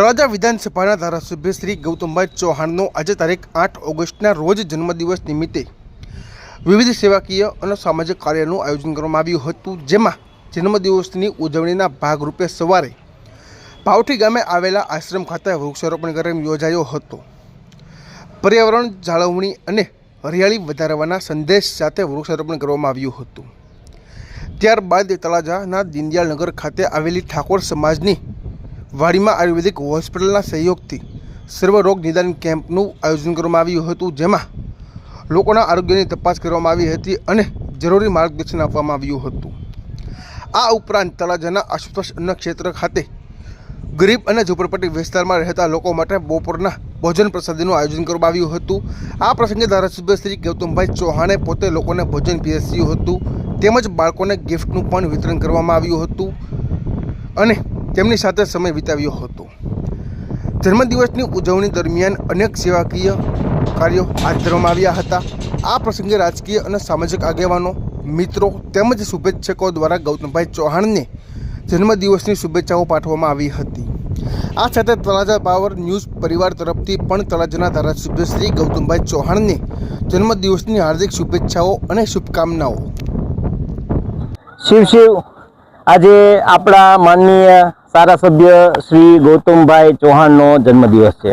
તળાજા વિધાનસભાના ધારાસભ્ય શ્રી ગૌતમભાઈ ચૌહાણનો આજે તારીખ 8 ઓગસ્ટના રોજ જન્મદિવસ નિમિત્તે વિવિધ સેવાકીય અને સામાજિક કાર્યનું આયોજન કરવામાં આવ્યું હતું, જેમાં જન્મદિવસની ઉજવણીના ભાગરૂપે સવારે પાવઠી ગામે આવેલા આશ્રમ ખાતે વૃક્ષારોપણ કાર્યક્રમ યોજાયો હતો। પર્યાવરણ જાળવણી અને હરિયાળી વધારવાના સંદેશ સાથે વૃક્ષારોપણ કરવામાં આવ્યું હતું। ત્યારબાદ તળાજાના દીનદયાળનગર ખાતે આવેલી ઠાકોર સમાજની વાડીમાં આયુર્વેદિક હોસ્પિટલના સહયોગથી સર્વરોગ નિદાન કેમ્પનું આયોજન કરવામાં આવ્યું હતું, જેમાં લોકોના આરોગ્યની તપાસ કરવામાં આવી હતી અને જરૂરી માર્ગદર્શન આપવામાં આવ્યું હતું। આ ઉપરાંત તળાજાના આશુતોષ અન્ન ક્ષેત્ર ખાતે ગરીબ અને ઝૂંપડપટ્ટી વિસ્તારમાં રહેતા લોકો માટે બપોરના ભોજન પ્રસાદીનું આયોજન કરવામાં આવ્યું હતું। આ પ્રસંગે ધારાસભ્ય શ્રી ગૌતમભાઈ ચૌહાણે પોતે લોકોને ભોજન પીરસ્યું હતું, તેમજ બાળકોને ગિફ્ટનું પણ વિતરણ કરવામાં આવ્યું હતું અને તેમની સાથે સમય વિતાવ્યો હતો। જન્મદિવસની ઉજવણી દરમિયાન અનેક સેવાકીય કાર્યો હાથ ધરવામાં આવ્યા હતા। આ પ્રસંગે રાજકીય અને સામાજિક આગેવાનો, મિત્રો તેમજ શુભેચ્છકો દ્વારા ગૌતમભાઈ ચૌહાણને જન્મદિવસની શુભેચ્છાઓ પાઠવવામાં આવી હતી। આ સાથે તળાજા પાવર ન્યૂઝ પરિવાર તરફથી પણ તળાજાના ધારાસભ્ય શ્રી ગૌતમભાઈ ચૌહાણને જન્મદિવસની હાર્દિક શુભેચ્છાઓ અને શુભકામનાઓ। શિવ આજે આપણા માનનીય ધારાસભ્ય શ્રી ગૌતમભાઈ ચૌહાણનો જન્મદિવસ છે।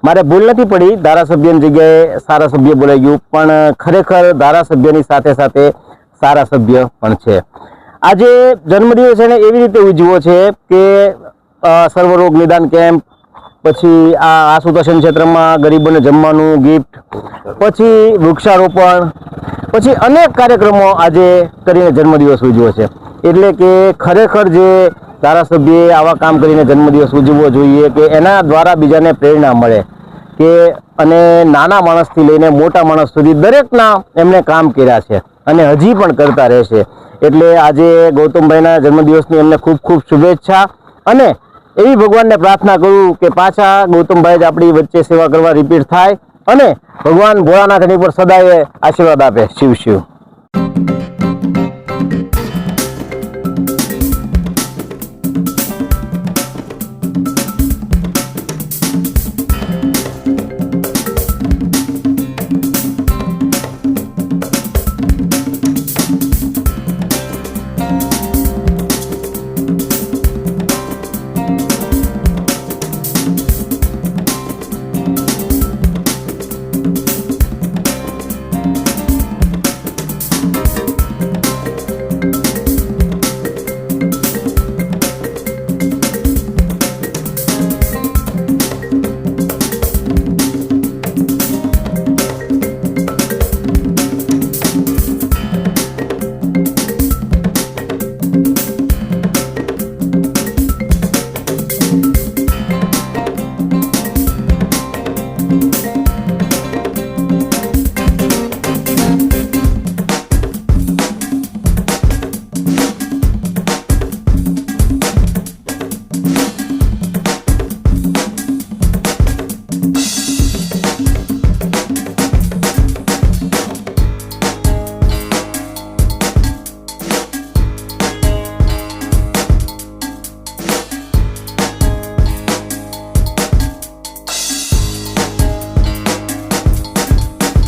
મારે ભૂલ નથી પડી, ધારાસભ્યની જગ્યાએ ધારાસભ્ય બોલાઈ ગયું, પણ ખરેખર ધારાસભ્યની સાથે સાથે ધારાસભ્ય પણ છે। આજે જન્મદિવસ એને એવી રીતે ઉજવો છે કે સર્વરોગ નિદાન કેમ્પ, પછી આ આશુતોષ ક્ષેત્રમાં ગરીબોને જમવાનું ગિફ્ટ, પછી વૃક્ષારોપણ, પછી અનેક કાર્યક્રમો આજે કરીને જન્મદિવસ ઉજવ્યો છે। એટલે કે ખરેખર જે ધારાસભ્યએ આવા કામ કરીને જન્મદિવસ ઉજવવો જોઈએ કે એના દ્વારા બીજાને પ્રેરણા મળે કે અને નાના માણસથી લઈને મોટા માણસ સુધી દરેકના એમને કામ કર્યા છે અને હજી પણ કરતા રહેશે। એટલે આજે ગૌતમભાઈના જન્મદિવસની એમને ખૂબ ખૂબ શુભેચ્છા અને એવી ભગવાનને પ્રાર્થના કરું કે પાછા ગૌતમભાઈ જ આપણી વચ્ચે સેવા કરવા રિપીટ થાય અને ભગવાન ભોળાનાથ એની પર સદાય આશીર્વાદ આપે। શિવ